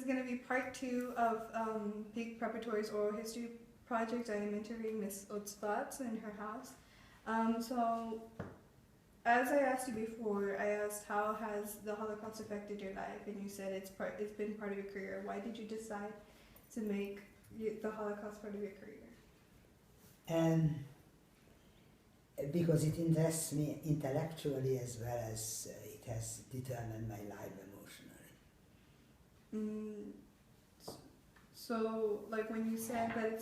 going to be part 2 of Peak Preparatory's oral history project. I am interviewing Miss OZSVATH in her house. So, as I asked you before, I asked how has the Holocaust affected your life, and you said it's been part of your career. Why did you decide to make the Holocaust part of your career? Because it interests me intellectually as well as it has determined my life emotionally. So, like when you said that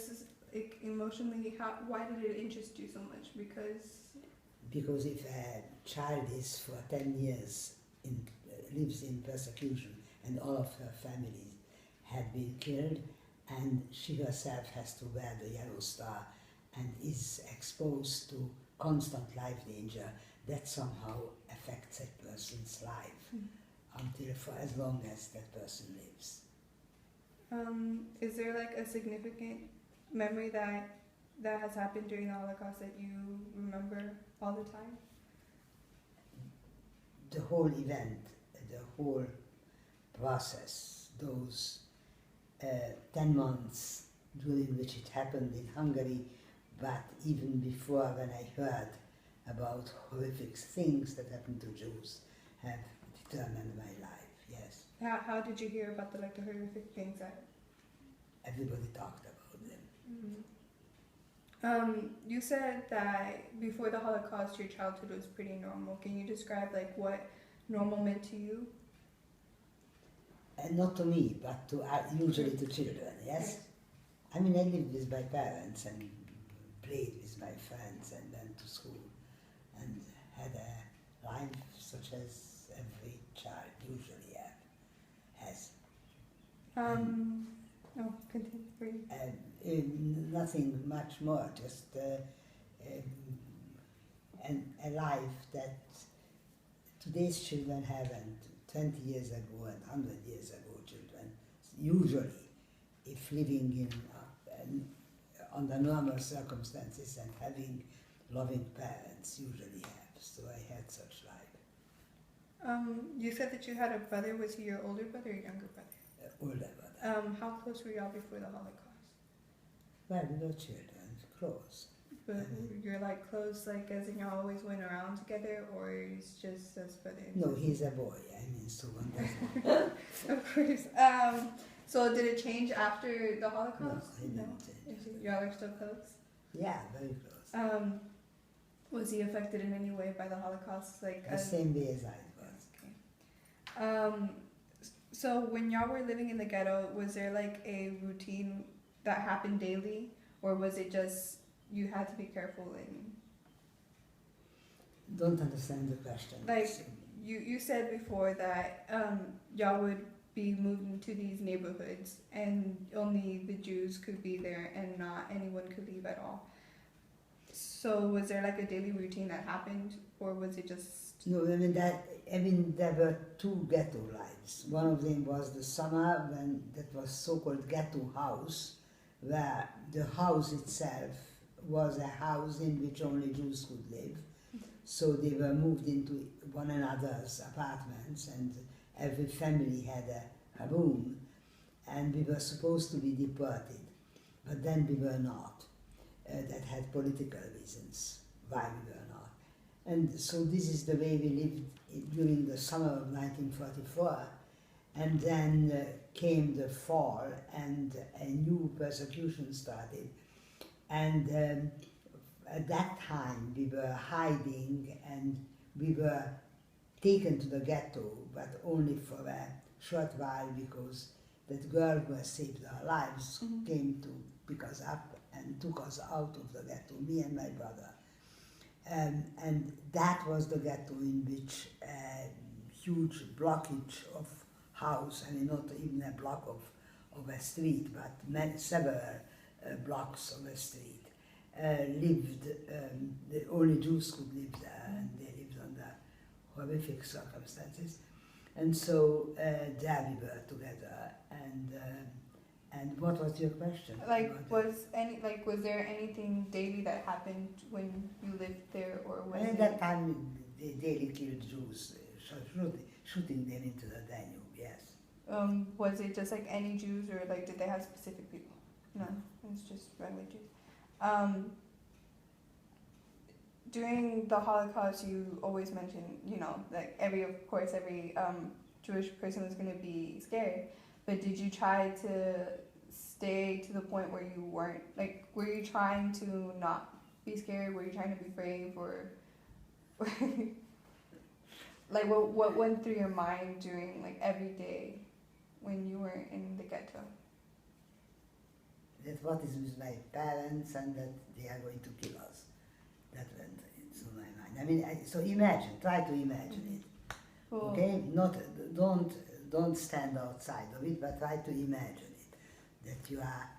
it's emotionally, why did it interest you so much? Because if a child is for 10 years lives in persecution and all of her family had been killed, and she herself has to wear the yellow star and is exposed to constant life danger, that somehow affects a person's life until for as long as that person lives. Is there like a significant memory that has happened during the Holocaust that you remember all the time? The whole event, the whole process, those 10 months during which it happened in Hungary, but even before, when I heard about horrific things that happened to Jews, have determined my life, yes. How did you hear about the horrific things that... Everybody talked about them. You said that before the Holocaust your childhood was pretty normal. Can you describe what normal meant to you? Not to me, but usually to children, yes? I mean, I lived with my parents and played with my friends and went to school and had a life such as every child usually has. No, continue. Nothing much more, just a life that today's children haven't. 20 years ago and 100 years ago, children usually, if living under normal circumstances and having loving parents, usually have. So I had such life. You said that you had a brother. Was he your older brother or younger brother? Older brother. How close were y'all before the Holocaust? Well, we were children, close. But you're close, as in y'all always went around together, or it's just as brothers? No, he's a boy. I mean, so one doesn't. Of course. So did it change after the Holocaust? No, it didn't change. Y'all are still close? Yeah, very close. Was he affected in any way by the Holocaust? The same way as I was. Okay. So when y'all were living in the ghetto, was there a routine that happened daily, or was it just you had to be careful and... Don't understand the question. You said before that y'all would be moving to these neighborhoods and only the Jews could be there and not anyone could leave at all. So was there a daily routine that happened, or was it just... No, there were two ghetto lives. One of them was the summer when that was so-called ghetto house, where the house itself was a house in which only Jews could live. So they were moved into one another's apartments, and every family had a room, and we were supposed to be deported, but then we were not. That had political reasons why we were not. And so this is the way we lived during the summer of 1944, and then came the fall and a new persecution started. And at that time we were hiding and we were taken to the ghetto, but only for a short while, because that girl who has saved our lives came to pick us up and took us out of the ghetto, me and my brother. And that was the ghetto in which a huge blockage of house, I mean not even a block of a street, but several blocks of a street, lived, only Jews could live there, and they lived under horrific circumstances. And so there we were together, and what was your question? Was there anything daily that happened when you lived there, or was at that time they daily killed Jews, shooting them into the Danube, yes. Was it just like any Jews, or like did they have specific people? No, it was just regular Jews. During the Holocaust, you always mention, like of course, every Jewish person was going to be scared. But did you try to stay to the point where you weren't, like, were you trying to not be scared? Were you trying to be brave, or like what went through your mind during like every day when you were in the ghetto? That what is with my parents and that they are going to kill us. That went into my mind. I mean, so imagine, try to imagine it. Cool. Okay, don't stand outside of it, but try to imagine it. That you are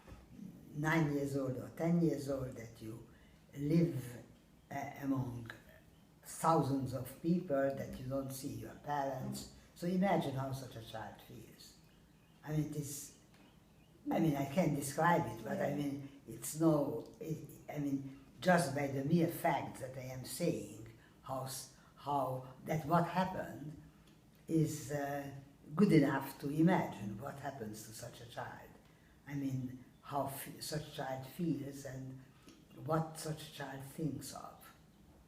9 years old or 10 years old, that you live among thousands of people, that you don't see your parents. So imagine how such a child feels. I mean, it is. I mean, I can't describe it, but I mean, it's no. I mean, just by the mere fact that I am saying how that what happened is good enough to imagine what happens to such a child. I mean, how such a child feels and what such a child thinks of.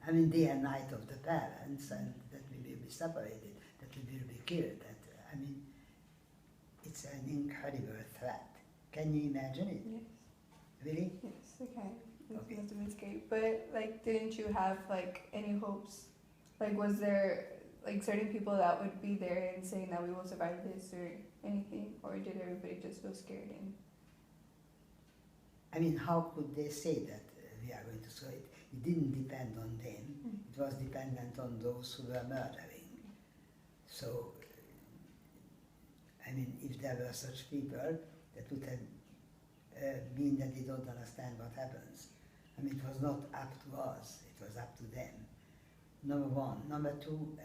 I mean, day and night of the parents, and that we will be separated, that we will be killed. That I mean, it's an incredible threat. Can you imagine it? Yes. Really? Yes, I can. It Okay. must have been scary. But like, didn't you have like any hopes? Like, was there like certain people that would be there and saying that we will survive this or anything, or did everybody just feel scared? And I mean, how could they say that we are going to survive? It didn't depend on them. It was dependent on those who were murdering. So, I mean, if there were such people, that would have mean that they don't understand what happens. I mean, it was not up to us, it was up to them. Number one. Number two,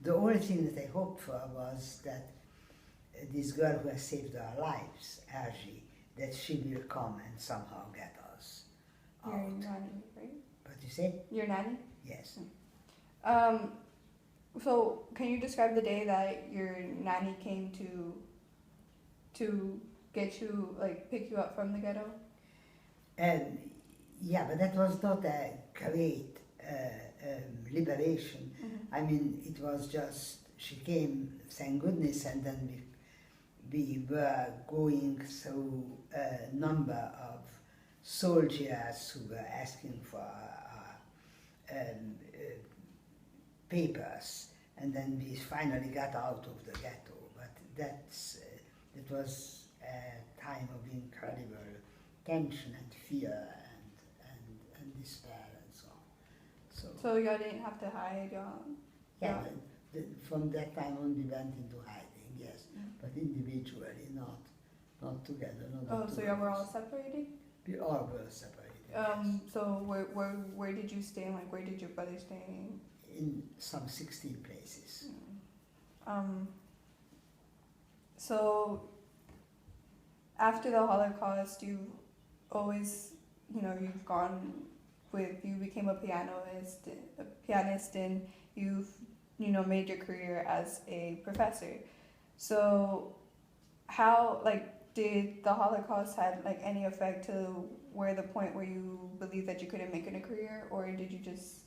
the only thing that I hoped for was that this girl who has saved our lives, Ergi, that she will come and somehow get us your out. nanny, right? What you say? Your nanny? Yes. So can you describe the day that your nanny came to get you, like, pick you up from the ghetto? Yeah, but that was not a great liberation. I mean, it was just, she came, thank goodness, and then we were going through a number of soldiers who were asking for papers, and then we finally got out of the ghetto. But that was a time of incredible tension and fear and despair and so on. So y'all didn't have to hide, y'all? Yeah, from that time on we went into hiding, yes, but individually, not together. So y'all were all separated? We all were separated. Yes. So where did you stay, and like where did your brother stay? In some 16 places. So after the Holocaust, you've always, you've gone you became a pianist, and you've, made your career as a professor. So how, did the Holocaust have, any effect to the point where you believed that you couldn't make it a career, or did you just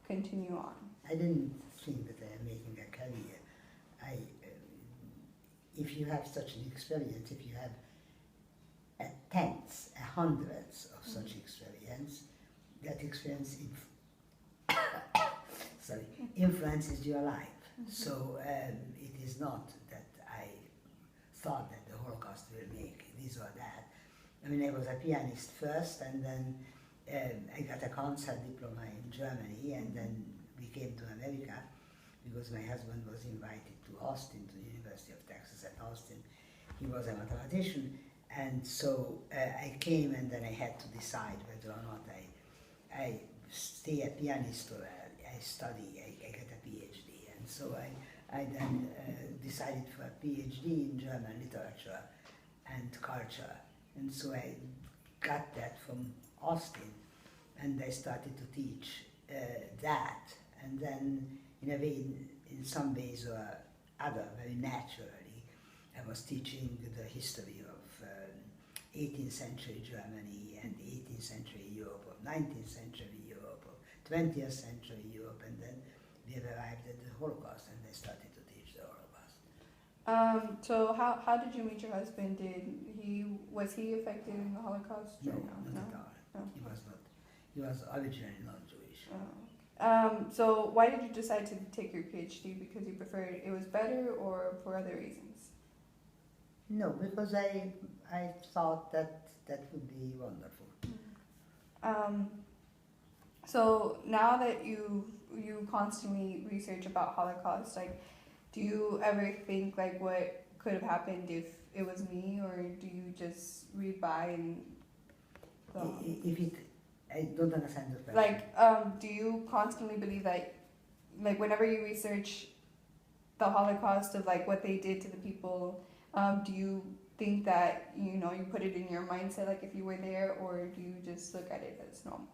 continue on? I didn't think that I am making a career. If you have such an experience, if you have tens, hundreds of such experience, that experience influences your life. So it is not that I thought that the Holocaust will make this or that. I mean, I was a pianist first, and then I got a concert diploma in Germany, and then we came to America because my husband was invited to Austin, to the University of Texas at Austin. He was a mathematician, and so I came, and then I had to decide whether or not I stay a pianist or I study, I get a PhD. And so I then decided for a PhD in German literature and culture. And so I got that from Austin, and I started to teach that. And then, in a way, in some ways or other, very naturally, I was teaching the history of 18th century Germany and 18th century Europe, of 19th century Europe, of 20th century Europe, and then we arrived at the Holocaust, and I started to teach the Holocaust. So how did you meet your husband? Was he affected in the Holocaust? No, or not at all. No. He was not. He was originally not Jewish. So why did you decide to take your PhD? Because you preferred it was better, or for other reasons? No, because I thought that would be wonderful. So now that you constantly research about Holocaust, like, do you ever think like what could have happened if it was me, or do you just read by and I don't understand the question. like, do you constantly believe that, like, whenever you research the Holocaust of like what they did to the people, do you think that you put it in your mindset like if you were there, or do you just look at it as normal?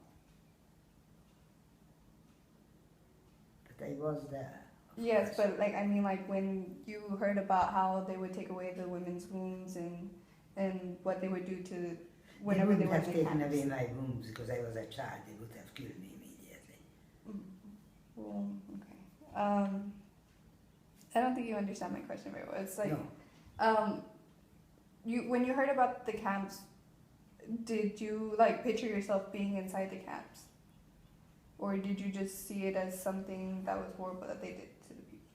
But I was there. Yes, but like I mean, like when you heard about how they would take away the women's wombs and what they would do to whenever they were in the would have taken camps. away my wombs because I was a child. They would have killed me immediately. Well, okay. I don't think you understand my question very well. It's like, No. when you heard about the camps, did you like picture yourself being inside the camps, or did you just see it as something that was horrible that they did to the people?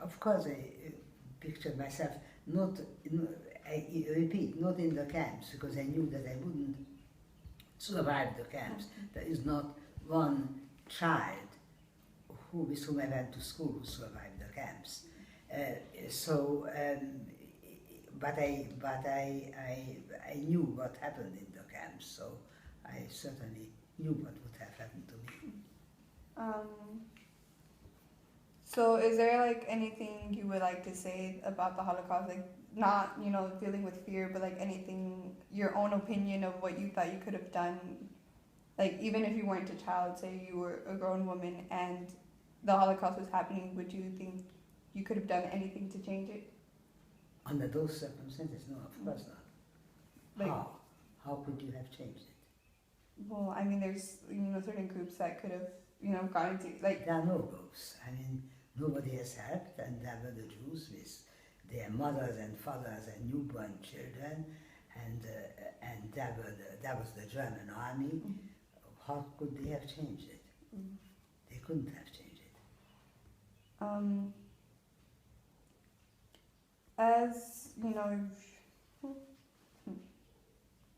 Of course, I pictured myself not. I repeat, not in the camps, because I knew that I wouldn't survive the camps. There is not one child with whom I went to school who survived the camps. But I knew what happened in the camps, so I certainly knew what would have happened to me. So is there like anything you would like to say about the Holocaust, like not dealing with fear, but like anything, your own opinion of what you thought you could have done, like even if you weren't a child, say you were a grown woman and the Holocaust was happening, would you think you could have done anything to change it? Under those circumstances, no, of course not. Like, how could you have changed it? Well, I mean, there's certain groups that could have gone into like. There are no groups. I mean, nobody has helped, and there were the Jews with their mothers and fathers and newborn children, and there was the German army. How could they have changed it? They couldn't have changed it. As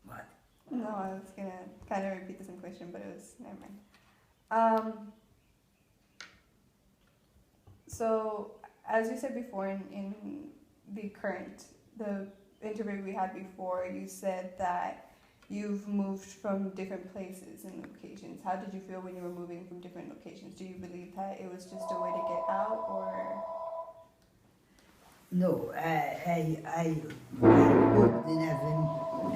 What? No, I was gonna kind of repeat the same question, but it was never mind. So as you said before in the interview we had before, you said that you've moved from different places and locations. How did you feel when you were moving from different locations? Do you believe that it was just a way to get out, or? No, I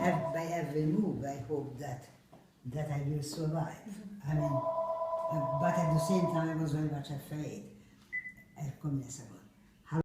hoped by every move, I hope that I will survive. I mean, but at the same time I was very much afraid. Eccomi una seconda.